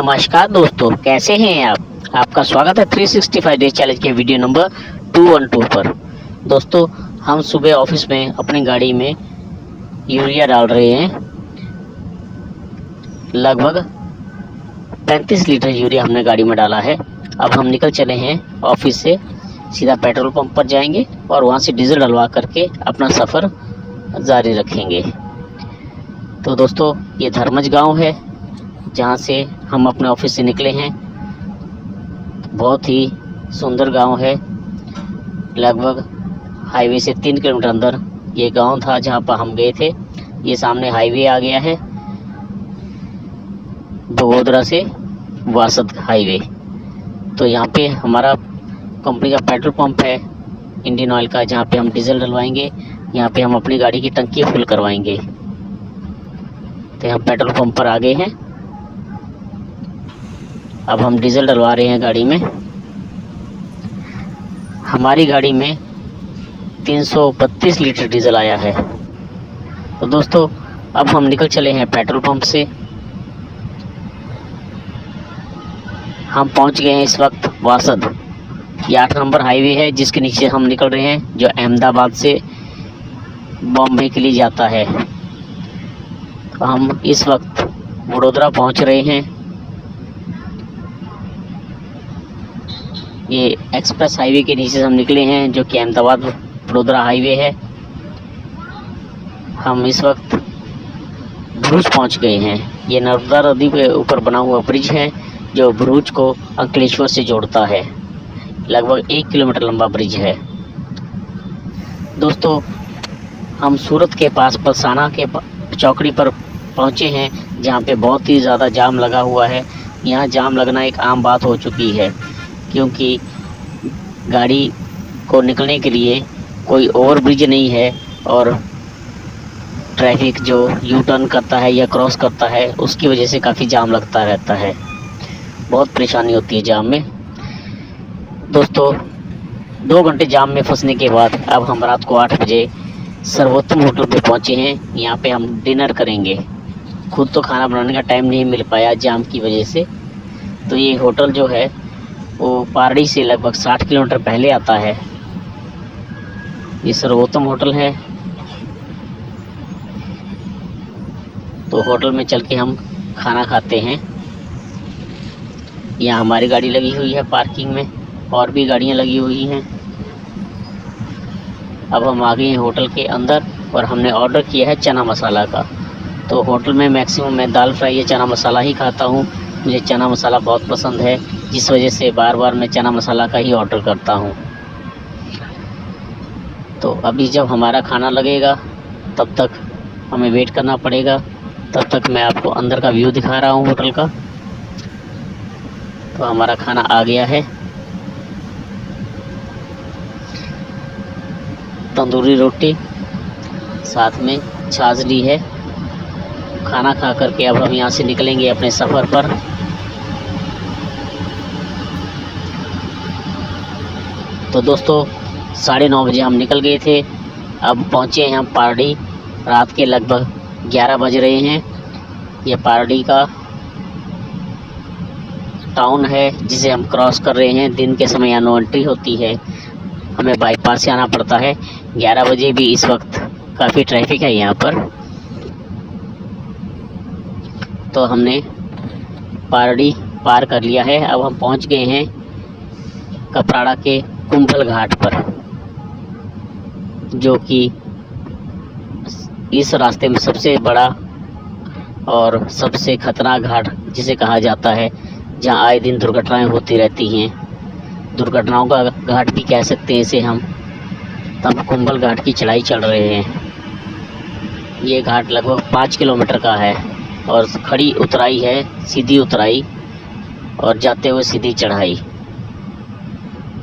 नमस्कार दोस्तों, कैसे हैं आप। आपका स्वागत है 365 डेज चैलेंज के वीडियो नंबर 212 पर। दोस्तों, हम सुबह ऑफिस में अपनी गाड़ी में यूरिया डाल रहे हैं। लगभग 35 लीटर यूरिया हमने गाड़ी में डाला है। अब हम निकल चले हैं ऑफिस से, सीधा पेट्रोल पंप पर जाएंगे और वहां से डीजल डलवा करके अपना सफ़र जारी रखेंगे। तो दोस्तों, ये धर्मज गांव है जहाँ से हम अपने ऑफिस से निकले हैं। बहुत ही सुंदर गांव है। लगभग हाईवे से 3 किलोमीटर अंदर ये गांव था जहाँ पर हम गए थे। ये सामने हाईवे आ गया है, बगोदरा से वासद हाईवे। तो यहाँ पे हमारा कंपनी का पेट्रोल पंप है इंडियन ऑयल का, जहाँ पे हम डीजल डलवाएंगे। यहाँ पे हम अपनी गाड़ी की टंकी फुल करवाएंगे। तो हम पेट्रोल पंप पर आ गए हैं। अब हम डीजल डलवा रहे हैं गाड़ी में। हमारी गाड़ी में 332 लीटर डीजल आया है। तो दोस्तों, अब हम निकल चले हैं पेट्रोल पंप से। हम पहुंच गए हैं इस वक्त वासद। ये 8 नंबर हाईवे है जिसके नीचे हम निकल रहे हैं, जो अहमदाबाद से बॉम्बे के लिए जाता है। तो हम इस वक्त वडोदरा पहुंच रहे हैं। ये एक्सप्रेस हाईवे के नीचे से हम निकले हैं, जो कि अहमदाबाद वडोदरा हाईवे है। हम इस वक्त भरूच पहुंच गए हैं। ये नर्मदा नदी के ऊपर बना हुआ ब्रिज है जो भरूच को अंकलेश्वर से जोड़ता है। लगभग 1 किलोमीटर लंबा ब्रिज है। दोस्तों, हम सूरत के पास पलसाना के चौकड़ी पर पहुंचे हैं, जहां पे बहुत ही ज़्यादा जाम लगा हुआ है। यहाँ जाम लगना एक आम बात हो चुकी है, क्योंकि गाड़ी को निकलने के लिए कोई ओवर ब्रिज नहीं है और ट्रैफिक जो यू टर्न करता है या क्रॉस करता है उसकी वजह से काफ़ी जाम लगता रहता है। बहुत परेशानी होती है जाम में। दोस्तों, 2 घंटे जाम में फंसने के बाद अब हम रात को 8 बजे सर्वोत्तम होटल पे पहुंचे हैं। यहाँ पे हम डिनर करेंगे। खुद तो खाना बनाने का टाइम नहीं मिल पाया जाम की वजह से। तो ये होटल जो है वो पारडी से लगभग 60 किलोमीटर पहले आता है। ये सर्वोत्तम होटल है। तो होटल में चल के हम खाना खाते हैं। यहाँ हमारी गाड़ी लगी हुई है पार्किंग में, और भी गाड़ियाँ लगी हुई हैं। अब हम आ गए हैं होटल के अंदर और हमने ऑर्डर किया है चना मसाला का। तो होटल में मैक्सिमम मैं दाल फ्राई या चना मसाला ही खाता हूँ। मुझे चना मसाला बहुत पसंद है, जिस वजह से बार बार मैं चना मसाला का ही ऑर्डर करता हूँ। तो अभी जब हमारा खाना लगेगा तब तक हमें वेट करना पड़ेगा। तब तक मैं आपको अंदर का व्यू दिखा रहा हूँ होटल का। तो हमारा खाना आ गया है। तंदूरी रोटी साथ में छाछ ली है। खाना खा करके अब हम यहाँ से निकलेंगे अपने सफ़र पर। तो दोस्तों, 9:30 बजे हम निकल गए थे। अब पहुँचे हैं हम पारडी। रात के लगभग 11 बज रहे हैं। ये पारडी का टाउन है जिसे हम क्रॉस कर रहे हैं। दिन के समय यहाँ नो एंट्री होती है, हमें बाईपास से आना पड़ता है। 11 बजे भी इस वक्त काफ़ी ट्रैफिक है यहाँ पर। तो हमने पारडी पार कर लिया है। अब हम पहुँच गए हैं कपराड़ा के कुंभल घाट पर, जो कि इस रास्ते में सबसे बड़ा और सबसे खतरनाक घाट जिसे कहा जाता है, जहाँ आए दिन दुर्घटनाएं होती रहती हैं। दुर्घटनाओं का घाट भी कह सकते हैं इसे हम। तब कुंभल घाट की चढ़ाई चढ़ रहे हैं। ये घाट लगभग 5 किलोमीटर का है और खड़ी उतराई है, सीधी उतराई और जाते हुए सीधी चढ़ाई।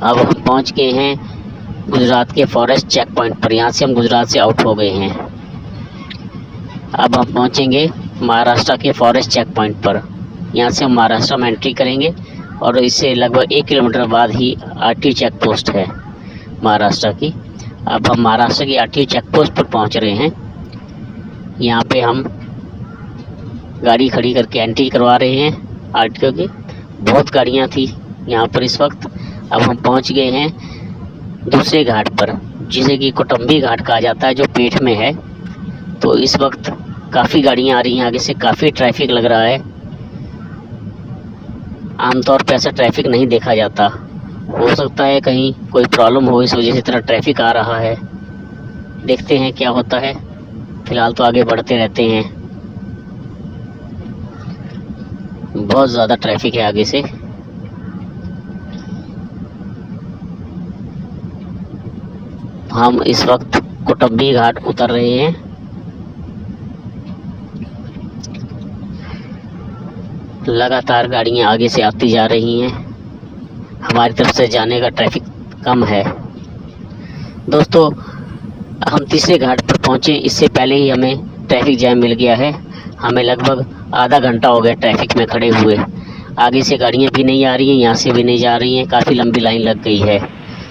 अब हम पहुंच गए हैं गुजरात के फॉरेस्ट चेक पॉइंट पर। यहाँ से हम गुजरात से आउट हो गए हैं। अब हम पहुंचेंगे महाराष्ट्र के फॉरेस्ट चेक पॉइंट पर। यहाँ से हम महाराष्ट्र में एंट्री करेंगे और इससे लगभग 1 किलोमीटर बाद ही आरटीओ चेक पोस्ट है महाराष्ट्र की। अब हम महाराष्ट्र की आरटीओ चेक पोस्ट पर पहुँच रहे हैं। यहाँ पे हम गाड़ी खड़ी करके एंट्री करवा रहे हैं। आरटीओ की बहुत गाड़ियाँ थी यहाँ पर इस वक्त। अब हम पहुँच गए हैं दूसरे घाट पर, जिसे कि कोटंबी घाट कहा जाता है, जो पेठ में है। तो इस वक्त काफ़ी गाड़ियाँ आ रही हैं आगे से, काफ़ी ट्रैफिक लग रहा है। आमतौर पर ऐसा ट्रैफिक नहीं देखा जाता, हो सकता है कहीं कोई प्रॉब्लम हो, इस वजह से इतना ट्रैफिक आ रहा है। देखते हैं क्या होता है। फिलहाल तो आगे बढ़ते रहते हैं। बहुत ज़्यादा ट्रैफिक है आगे से। हम इस वक्त कोटंबी घाट उतर रहे हैं। लगातार गाड़ियां आगे से आती जा रही हैं। हमारी तरफ से जाने का ट्रैफिक कम है। दोस्तों, हम तीसरे घाट पर पहुंचे, इससे पहले ही हमें ट्रैफिक जैम मिल गया है। हमें लगभग आधा घंटा हो गया ट्रैफिक में खड़े हुए। आगे से गाड़ियां भी नहीं आ रही हैं, यहाँ से भी नहीं जा रही हैं। काफ़ी लंबी लाइन लग गई है।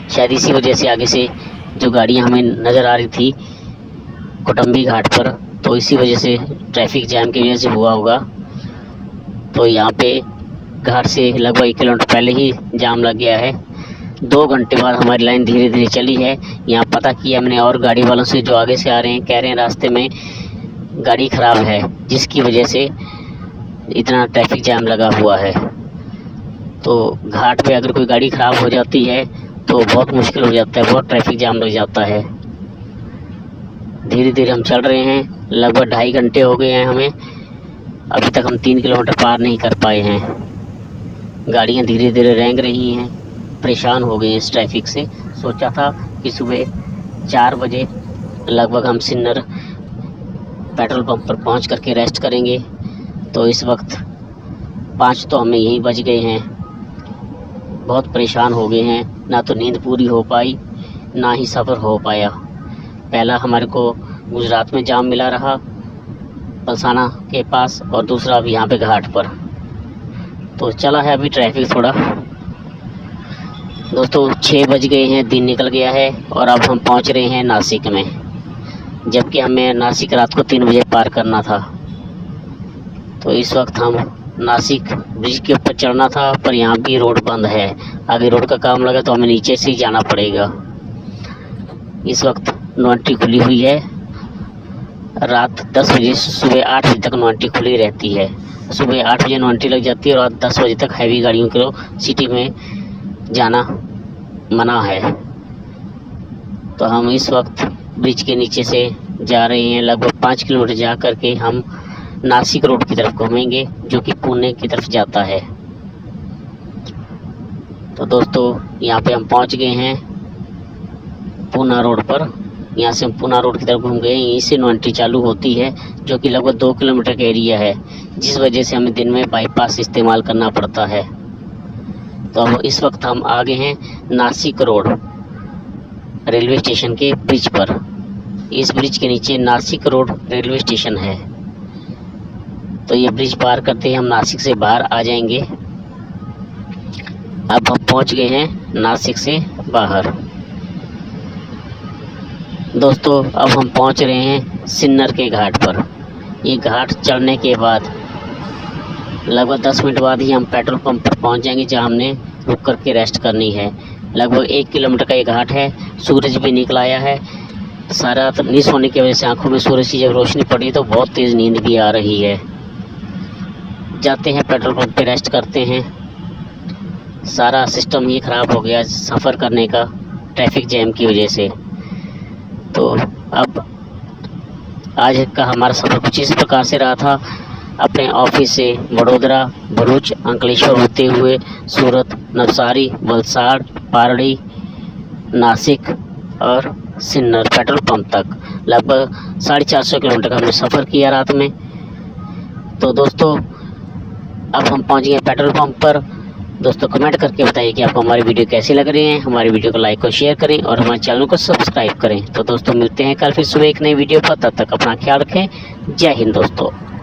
शायद इसी वजह से आगे से जो गाड़ियां हमें नज़र आ रही थी कोटंबी घाट पर, तो इसी वजह से ट्रैफिक जैम की वजह से हुआ होगा। तो यहाँ पे घाट से लगभग 1 किलोमीटर पहले ही जाम लग गया है। 2 घंटे बाद हमारी लाइन धीरे धीरे चली है। यहाँ पता किया मैंने और गाड़ी वालों से जो आगे से आ रहे हैं, कह रहे हैं रास्ते में गाड़ी ख़राब है, जिसकी वजह से इतना ट्रैफिक जैम लगा हुआ है। तो घाट पे अगर कोई गाड़ी ख़राब हो जाती है तो बहुत मुश्किल हो जाता है, बहुत ट्रैफिक जाम लग जाता है। धीरे धीरे हम चल रहे हैं। लगभग 2.5 घंटे हो गए हैं हमें। अभी तक हम 3 किलोमीटर पार नहीं कर पाए हैं। गाड़ियाँ धीरे धीरे रेंग रही हैं, परेशान हो गए इस ट्रैफिक से। सोचा था कि सुबह 4 बजे लगभग हम सिन्नर पेट्रोल पंप पर पहुंच करके रेस्ट करेंगे, तो इस वक्त 5 तो हमें यहीं बज गए हैं। बहुत परेशान हो गए हैं, ना तो नींद पूरी हो पाई, ना ही सफ़र हो पाया। पहला हमारे को गुजरात में जाम मिला रहा पलसाना के पास, और दूसरा अभी यहाँ पे घाट पर। तो चला है अभी ट्रैफिक थोड़ा। दोस्तों, 6 बज गए हैं, दिन निकल गया है और अब हम पहुँच रहे हैं नासिक में, जबकि हमें नासिक रात को 3 बजे पार करना था। तो इस वक्त हम नासिक ब्रिज के ऊपर चढ़ना था, पर यहाँ भी रोड बंद है। आगे रोड का काम लगा तो हमें नीचे से ही जाना पड़ेगा। इस वक्त नो एंट्री खुली हुई है। रात 10 बजे से सुबह 8 बजे तक नो एंट्री खुली रहती है। सुबह 8 बजे नो एंट्री लग जाती है और रात 10 बजे तक हैवी गाड़ियों को सिटी में जाना मना है। तो हम इस वक्त ब्रिज के नीचे से जा रहे हैं। लगभग 5 किलोमीटर जा कर के हम नासिक रोड की तरफ घूमेंगे, जो कि पुणे की तरफ जाता है। तो दोस्तों, यहाँ पे हम पहुँच गए हैं पूना रोड पर। यहाँ से हम पूना रोड की तरफ घूम गए। यहीं से नो एंट्री चालू होती है, जो कि लगभग 2 किलोमीटर का एरिया है, जिस वजह से हमें दिन में बाईपास इस्तेमाल करना पड़ता है। तो अब इस वक्त हम आ गए हैं नासिक रोड रेलवे स्टेशन के ब्रिज पर। इस ब्रिज के नीचे नासिक रोड रेलवे स्टेशन है। तो ये ब्रिज पार करते ही हम नासिक से बाहर आ जाएंगे। अब हम पहुंच गए हैं नासिक से बाहर। दोस्तों, अब हम पहुंच रहे हैं सिन्नर के घाट पर। ये घाट चढ़ने के बाद लगभग 10 मिनट बाद ही हम पेट्रोल पंप पर पहुंच जाएंगे, जहां हमने रुक करके रेस्ट करनी है। लगभग 1 किलोमीटर का ये घाट है। सूरज भी निकल आया है। सारा रात नींद होने की वजह से आंखों में सूरज की जब रोशनी पड़ी तो बहुत तेज़ नींद भी आ रही है। जाते हैं पेट्रोल पंप पे, रेस्ट करते हैं। सारा सिस्टम ही ख़राब हो गया सफ़र करने का ट्रैफिक जैम की वजह से। तो अब आज का हमारा सफ़र कुछ इस प्रकार से रहा था। अपने ऑफिस से वडोदरा, भरूच, अंकलेश्वर होते हुए सूरत, नवसारी, वलसाड़, पारड़ी, नासिक और सिन्नर पेट्रोल पंप तक लगभग 450 किलोमीटर का हमने सफ़र किया रात में। तो दोस्तों, अब हम पहुंच गए पेट्रोल पंप पर। दोस्तों, कमेंट करके बताइए कि आपको हमारी वीडियो कैसी लग रही है। हमारी वीडियो को लाइक और शेयर करें और हमारे चैनल को सब्सक्राइब करें। तो दोस्तों, मिलते हैं कल फिर सुबह एक नई वीडियो पर। तब तक अपना ख्याल रखें। जय हिंद दोस्तों।